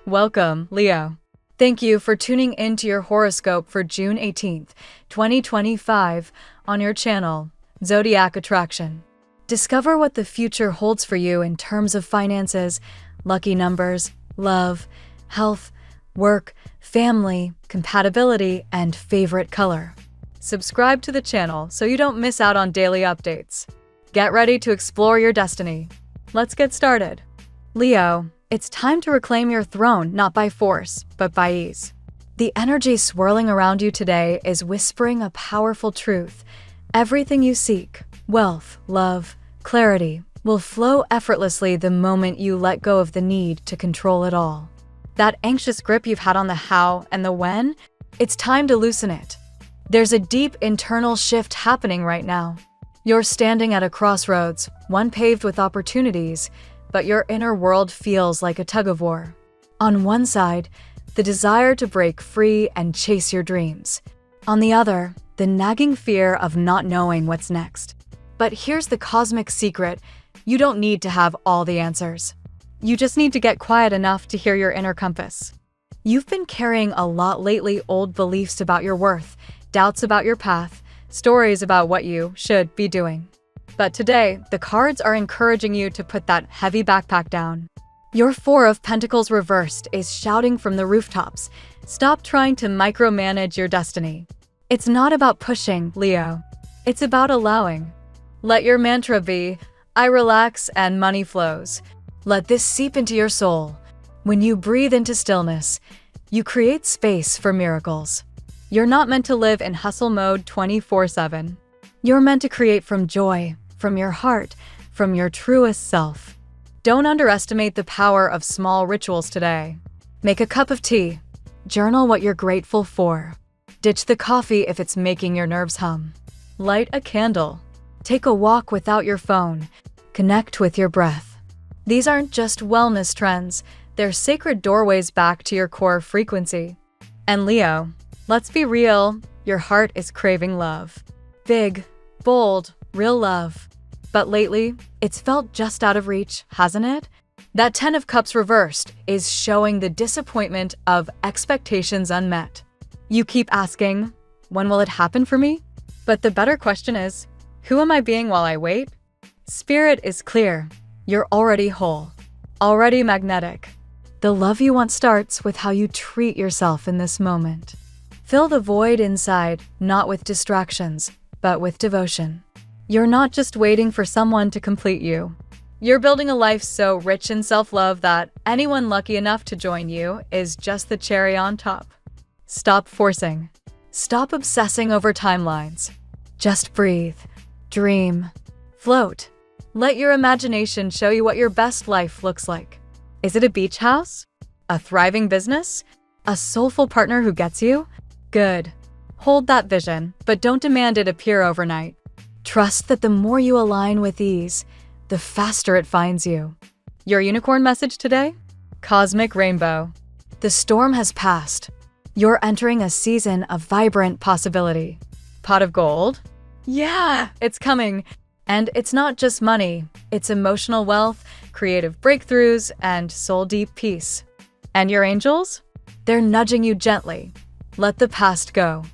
Welcome, Leo. Thank you for tuning into your horoscope for June 18th, 2025 on your channel, Zodiac Attraction. Discover what the future holds for you in terms of finances, lucky numbers, love, health, work, family, compatibility, and favorite color. Subscribe to the channel so you don't miss out on daily updates. Get ready to explore your destiny. Let's get started. Leo, it's time to reclaim your throne, not by force, but by ease. The energy swirling around you today is whispering a powerful truth. Everything you seek, wealth, love, clarity, will flow effortlessly the moment you let go of the need to control it all. That anxious grip you've had on the how and the when, it's time to loosen it. There's a deep internal shift happening right now. You're standing at a crossroads, one paved with opportunities, but your inner world feels like a tug-of-war. On one side, the desire to break free and chase your dreams. On the other, the nagging fear of not knowing what's next. But here's the cosmic secret: you don't need to have all the answers. You just need to get quiet enough to hear your inner compass. You've been carrying a lot lately: old beliefs about your worth, doubts about your path, stories about what you should be doing. But today, the cards are encouraging you to put that heavy backpack down. Your Four of Pentacles reversed is shouting from the rooftops: stop trying to micromanage your destiny. It's not about pushing, Leo. It's about allowing. Let your mantra be, I relax and money flows. Let this seep into your soul. When you breathe into stillness, you create space for miracles. You're not meant to live in hustle mode 24/7. You're meant to create from joy, from your heart, from your truest self. Don't underestimate the power of small rituals today. Make a cup of tea. Journal what you're grateful for. Ditch the coffee if it's making your nerves hum. Light a candle. Take a walk without your phone. Connect with your breath. These aren't just wellness trends, they're sacred doorways back to your core frequency. And Leo, let's be real, your heart is craving love. Big, bold, real love. But lately, it's felt just out of reach, hasn't it? That 10 of Cups reversed is showing the disappointment of expectations unmet. You keep asking, when will it happen for me? But the better question is, who am I being while I wait? Spirit is clear. You're already whole, already magnetic. The love you want starts with how you treat yourself in this moment. Fill the void inside, not with distractions, but with devotion. You're not just waiting for someone to complete you. You're building a life so rich in self-love that anyone lucky enough to join you is just the cherry on top. Stop forcing. Stop obsessing over timelines. Just breathe, dream, float. Let your imagination show you what your best life looks like. Is it a beach house? A thriving business? A soulful partner who gets you? Good. Hold that vision, but don't demand it appear overnight. Trust that the more you align with ease, the faster it finds you. Your unicorn message today? Cosmic Rainbow. The storm has passed. You're entering a season of vibrant possibility. Pot of gold? Yeah, it's coming. And it's not just money, it's emotional wealth, creative breakthroughs, and soul-deep peace. And your angels? They're nudging you gently. Let the past go.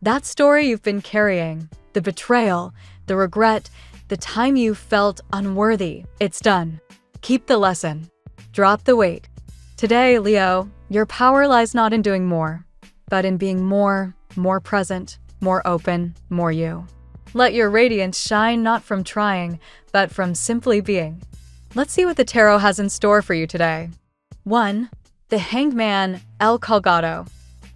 That story you've been carrying, the betrayal, the regret, the time you felt unworthy, it's done. Keep the lesson. Drop the weight. Today, Leo, your power lies not in doing more, but in being more present, more open, more you. Let your radiance shine not from trying, but from simply being. Let's see what the tarot has in store for you today. 1. The Hanged Man, El Colgado.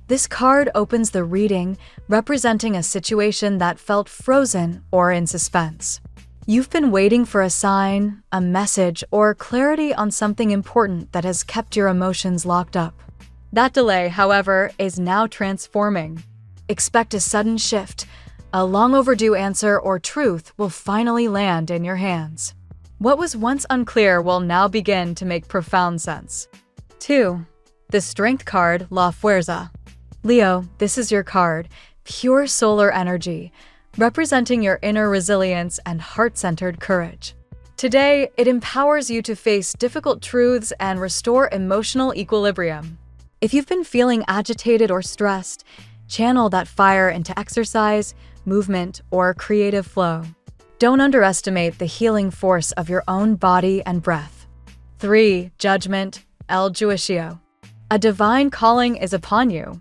This card opens the reading, representing a situation that felt frozen or in suspense. You've been waiting for a sign, a message, or clarity on something important that has kept your emotions locked up. That delay, however, is now transforming. Expect a sudden shift. A long overdue answer or truth will finally land in your hands. What was once unclear will now begin to make profound sense. 2. The Strength card, La Fuerza. Leo, this is your card, pure solar energy, representing your inner resilience and heart-centered courage. Today, it empowers you to face difficult truths and restore emotional equilibrium. If you've been feeling agitated or stressed, channel that fire into exercise, movement, or creative flow. Don't underestimate the healing force of your own body and breath. 3. Judgment, El Juicio. A divine calling is upon you.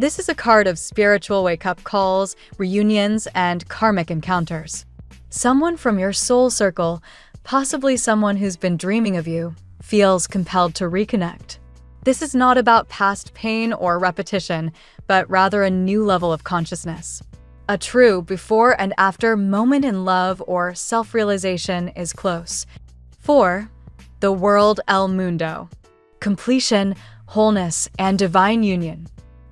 This is a card of spiritual wake-up calls, reunions, and karmic encounters. Someone from your soul circle, possibly someone who's been dreaming of you, feels compelled to reconnect. This is not about past pain or repetition, but rather a new level of consciousness. A true before and after moment in love or self-realization is close. 4. The world El Mundo. Completion, wholeness, and divine union.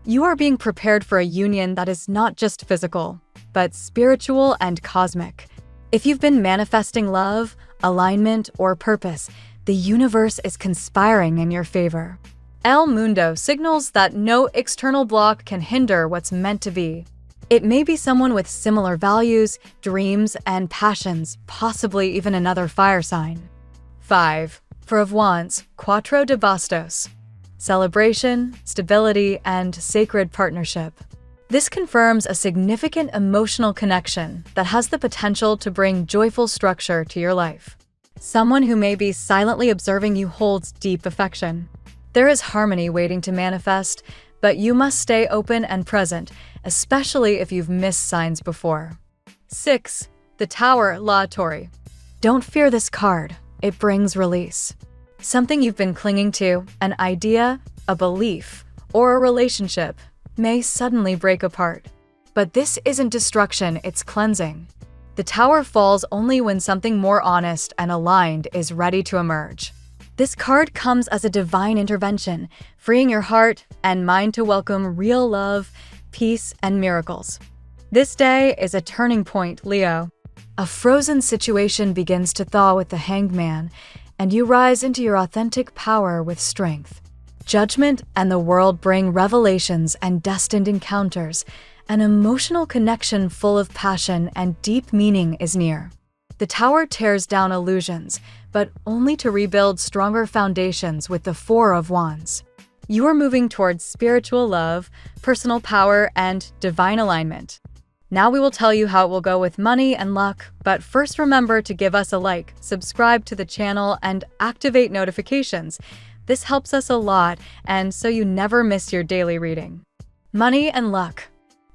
You are being prepared for a union that is not just physical, but spiritual and cosmic. If you've been manifesting love, alignment, or purpose, the universe is conspiring in your favor. El Mundo signals that no external block can hinder what's meant to be. It may be someone with similar values, dreams, and passions, possibly even another fire sign. 5. Four of Wands, Cuatro de Bastos. Celebration, stability, and sacred partnership. This confirms a significant emotional connection that has the potential to bring joyful structure to your life. Someone who may be silently observing you holds deep affection. There is harmony waiting to manifest, but you must stay open and present, especially if you've missed signs before. 6. The Tower, La Torre. Don't fear this card. It brings release. Something you've been clinging to, an idea, a belief, or a relationship, may suddenly break apart. But this isn't destruction, it's cleansing. The Tower falls only when something more honest and aligned is ready to emerge. This card comes as a divine intervention, freeing your heart and mind to welcome real love, peace, and miracles. This day is a turning point, Leo. A frozen situation begins to thaw with the Hanged Man, and you rise into your authentic power with strength. Judgment and the world bring revelations and destined encounters. An emotional connection full of passion and deep meaning is near. The Tower tears down illusions, but only to rebuild stronger foundations with the Four of Wands. You are moving towards spiritual love, personal power, and divine alignment. Now we will tell you how it will go with money and luck, but first remember to give us a like, subscribe to the channel, and activate notifications. This helps us a lot, and so you never miss your daily reading. Money and luck.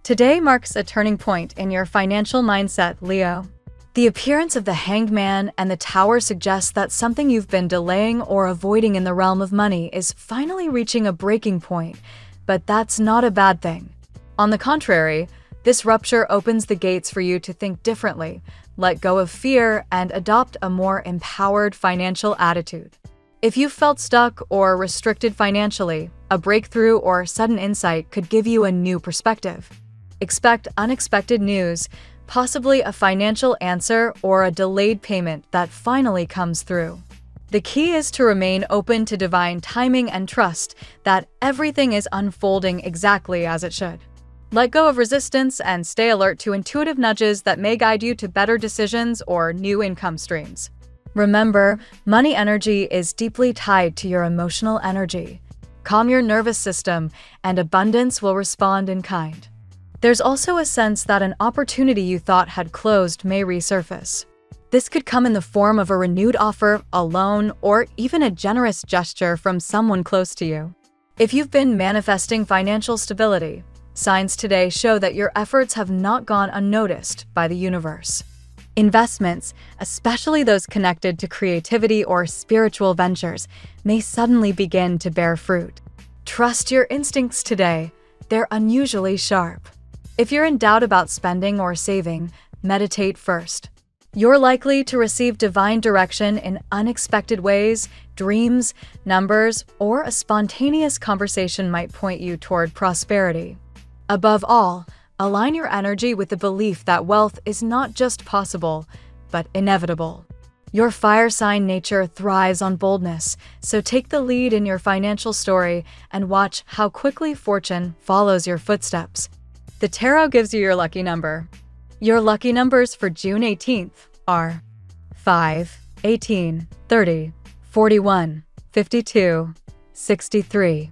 Today marks a turning point in your financial mindset, Leo. The appearance of the Hanged Man and the Tower suggests that something you've been delaying or avoiding in the realm of money is finally reaching a breaking point, but that's not a bad thing. On the contrary, this rupture opens the gates for you to think differently, let go of fear, and adopt a more empowered financial attitude. If you felt stuck or restricted financially, a breakthrough or sudden insight could give you a new perspective. Expect unexpected news, possibly a financial answer or a delayed payment that finally comes through. The key is to remain open to divine timing and trust that everything is unfolding exactly as it should. Let go of resistance and stay alert to intuitive nudges that may guide you to better decisions or new income streams. Remember, money energy is deeply tied to your emotional energy. Calm your nervous system, and abundance will respond in kind. There's also a sense that an opportunity you thought had closed may resurface. This could come in the form of a renewed offer, a loan, or even a generous gesture from someone close to you. If you've been manifesting financial stability, signs today show that your efforts have not gone unnoticed by the universe. Investments, especially those connected to creativity or spiritual ventures, may suddenly begin to bear fruit. Trust your instincts today. They're unusually sharp. If you're in doubt about spending or saving, meditate first. You're likely to receive divine direction in unexpected ways. Dreams, numbers, or a spontaneous conversation might point you toward prosperity. Above all, align your energy with the belief that wealth is not just possible, but inevitable. Your fire sign nature thrives on boldness, so take the lead in your financial story and watch how quickly fortune follows your footsteps. The tarot gives you your lucky number. Your lucky numbers for June 18th are 5, 18, 30, 41, 52, 63.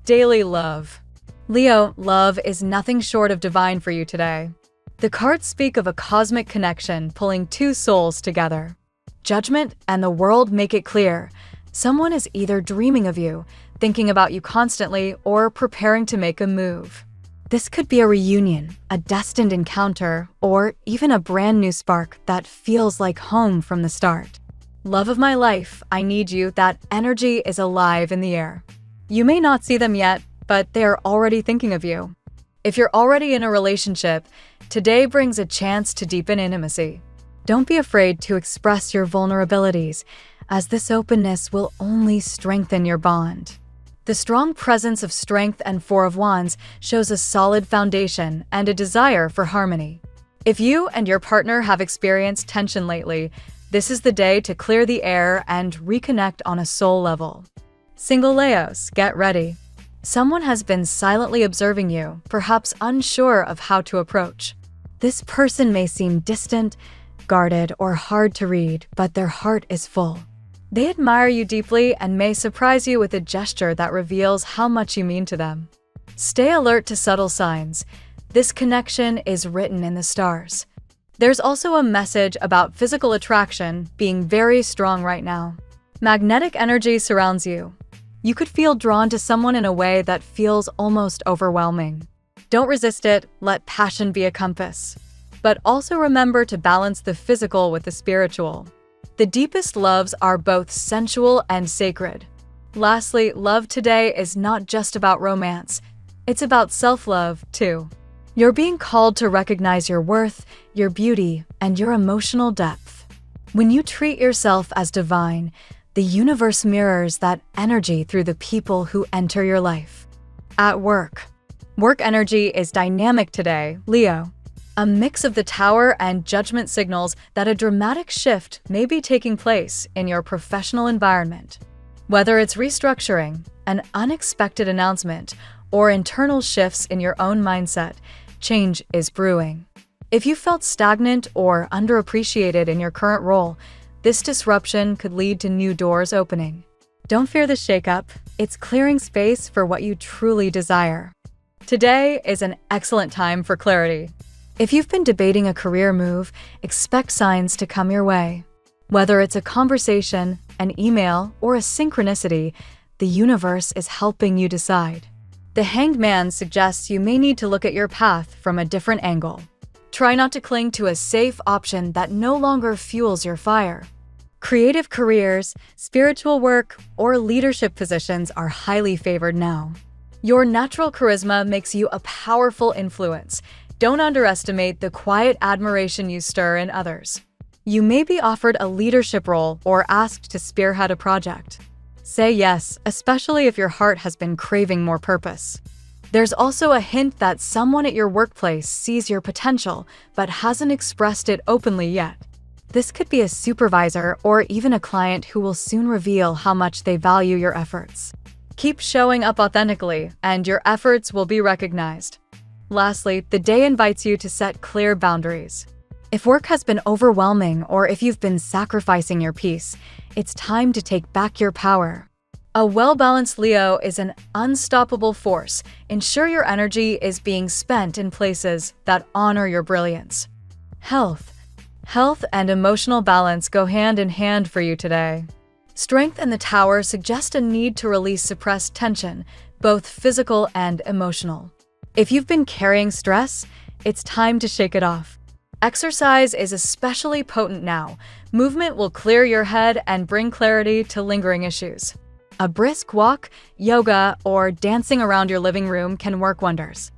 Daily love. Leo, love is nothing short of divine for you today. The cards speak of a cosmic connection pulling two souls together. Judgment and the world make it clear. Someone is either dreaming of you, thinking about you constantly, or preparing to make a move. This could be a reunion, a destined encounter, or even a brand new spark that feels like home from the start. Love of my life, I need you, that energy is alive in the air. You may not see them yet, but they are already thinking of you. If you're already in a relationship, today brings a chance to deepen intimacy. Don't be afraid to express your vulnerabilities, as this openness will only strengthen your bond. The strong presence of strength and Four of Wands shows a solid foundation and a desire for harmony. If you and your partner have experienced tension lately, this is the day to clear the air and reconnect on a soul level. Single Leos, get ready. Someone has been silently observing you, perhaps unsure of how to approach. This person may seem distant, guarded, or hard to read, but their heart is full. They admire you deeply and may surprise you with a gesture that reveals how much you mean to them. Stay alert to subtle signs. This connection is written in the stars. There's also a message about physical attraction being very strong right now. Magnetic energy surrounds you. You could feel drawn to someone in a way that feels almost overwhelming. Don't resist it, let passion be a compass. But also remember to balance the physical with the spiritual. The deepest loves are both sensual and sacred. Lastly, love today is not just about romance. It's about self-love, too. You're being called to recognize your worth, your beauty, and your emotional depth. When you treat yourself as divine, the universe mirrors that energy through the people who enter your life. At work. Work energy is dynamic today, Leo. A mix of the Tower and Judgment signals that a dramatic shift may be taking place in your professional environment. Whether it's restructuring, an unexpected announcement, or internal shifts in your own mindset, change is brewing. If you felt stagnant or underappreciated in your current role, this disruption could lead to new doors opening. Don't fear the shakeup, it's clearing space for what you truly desire. Today is an excellent time for clarity. If you've been debating a career move, expect signs to come your way. Whether it's a conversation, an email, or a synchronicity, the universe is helping you decide. The Hanged Man suggests you may need to look at your path from a different angle. Try not to cling to a safe option that no longer fuels your fire. Creative careers, spiritual work, or leadership positions are highly favored now. Your natural charisma makes you a powerful influence. Don't underestimate the quiet admiration you stir in others. You may be offered a leadership role or asked to spearhead a project. Say yes, especially if your heart has been craving more purpose. There's also a hint that someone at your workplace sees your potential but hasn't expressed it openly yet. This could be a supervisor or even a client who will soon reveal how much they value your efforts. Keep showing up authentically, and your efforts will be recognized. Lastly, the day invites you to set clear boundaries. If work has been overwhelming or if you've been sacrificing your peace, it's time to take back your power. A well-balanced Leo is an unstoppable force. Ensure your energy is being spent in places that honor your brilliance. Health and emotional balance go hand in hand for you today. Strength and the Tower suggest a need to release suppressed tension, both physical and emotional. If you've been carrying stress, it's time to shake it off. Exercise is especially potent now. Movement will clear your head and bring clarity to lingering issues. A brisk walk, yoga, or dancing around your living room can work wonders.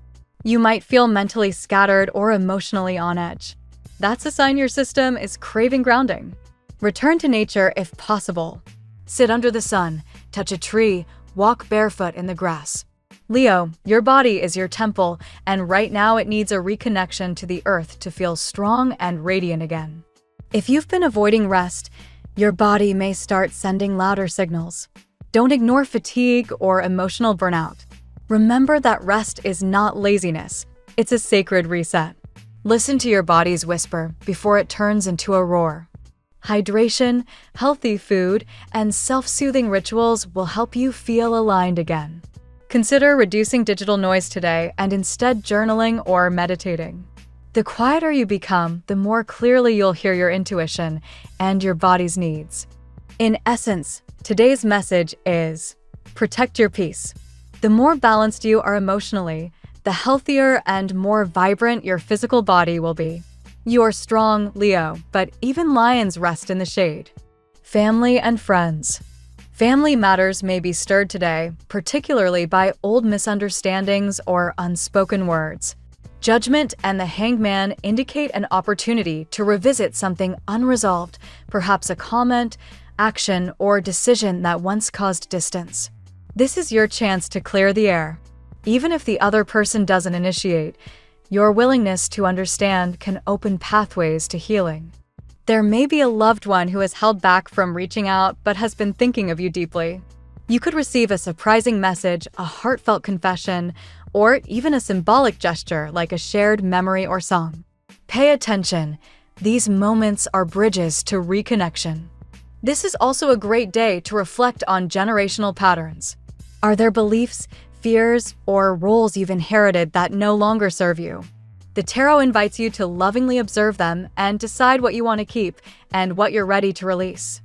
You might feel mentally scattered or emotionally on edge. That's a sign your system is craving grounding. Return to nature if possible. Sit under the sun, touch a tree, walk barefoot in the grass. Leo, your body is your temple, and right now it needs a reconnection to the earth to feel strong and radiant again. If you've been avoiding rest, your body may start sending louder signals. Don't ignore fatigue or emotional burnout. Remember that rest is not laziness, it's a sacred reset. Listen to your body's whisper before it turns into a roar. Hydration, healthy food, and self-soothing rituals will help you feel aligned again. Consider reducing digital noise today and instead journaling or meditating. The quieter you become, the more clearly you'll hear your intuition and your body's needs. In essence, today's message is: protect your peace. The more balanced you are emotionally, the healthier and more vibrant your physical body will be. You are strong, Leo, but even lions rest in the shade. Family and friends. Family matters may be stirred today, particularly by old misunderstandings or unspoken words. Judgment and the Hangman indicate an opportunity to revisit something unresolved, perhaps a comment, action, or decision that once caused distance. This is your chance to clear the air. Even if the other person doesn't initiate, your willingness to understand can open pathways to healing. There may be a loved one who has held back from reaching out but has been thinking of you deeply. You could receive a surprising message, a heartfelt confession, or even a symbolic gesture like a shared memory or song. Pay attention. These moments are bridges to reconnection. This is also a great day to reflect on generational patterns. Are there beliefs, fears, or roles you've inherited that no longer serve you? The tarot invites you to lovingly observe them and decide what you want to keep and what you're ready to release.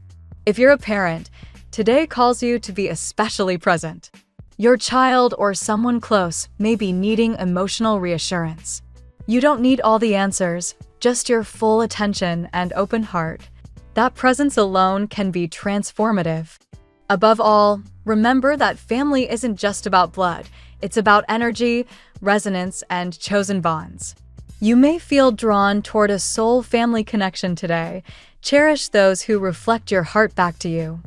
If you're a parent, today calls you to be especially present. Your child or someone close may be needing emotional reassurance. You don't need all the answers, just your full attention and open heart. That presence alone can be transformative. Above all, remember that family isn't just about blood. It's about energy, resonance, and chosen bonds. You may feel drawn toward a soul family connection today. Cherish those who reflect your heart back to you.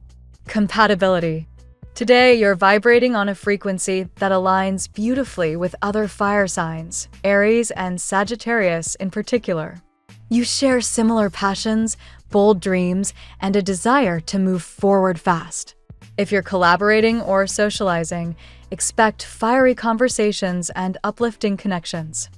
Compatibility. Today, you're vibrating on a frequency that aligns beautifully with other fire signs, Aries and Sagittarius in particular. You share similar passions, bold dreams, and a desire to move forward fast. If you're collaborating or socializing, expect fiery conversations and uplifting connections.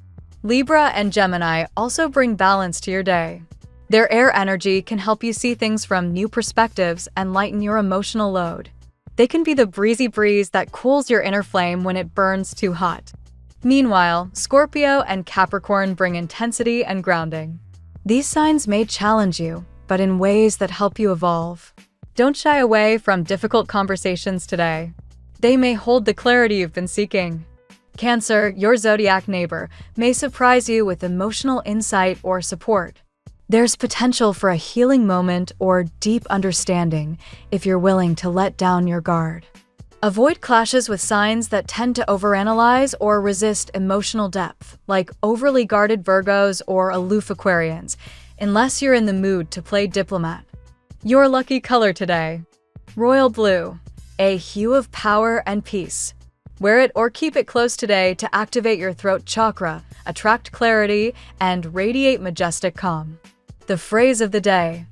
Libra and Gemini also bring balance to your day. Their air energy can help you see things from new perspectives and lighten your emotional load. They can be the breezy breeze that cools your inner flame when it burns too hot. Meanwhile, Scorpio and Capricorn bring intensity and grounding. These signs may challenge you, but in ways that help you evolve. Don't shy away from difficult conversations today. They may hold the clarity you've been seeking. Cancer, your zodiac neighbor, may surprise you with emotional insight or support. There's potential for a healing moment or deep understanding if you're willing to let down your guard. Avoid clashes with signs that tend to overanalyze or resist emotional depth, like overly guarded Virgos or aloof Aquarians, unless you're in the mood to play diplomat. Your lucky color today: royal blue, a hue of power and peace. Wear it or keep it close today to activate your throat chakra, attract clarity, and radiate majestic calm. The phrase of the day: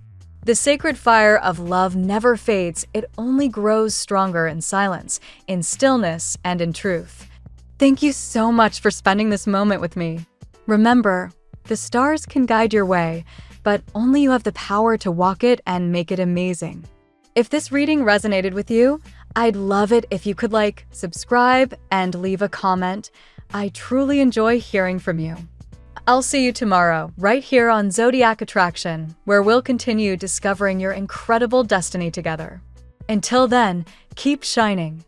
the sacred fire of love never fades, it only grows stronger in silence, in stillness, and in truth. Thank you so much for spending this moment with me. Remember, the stars can guide your way, but only you have the power to walk it and make it amazing. If this reading resonated with you, I'd love it if you could subscribe, and leave a comment. I truly enjoy hearing from you. I'll see you tomorrow, right here on Zodiac Attraction, where we'll continue discovering your incredible destiny together. Until then, keep shining.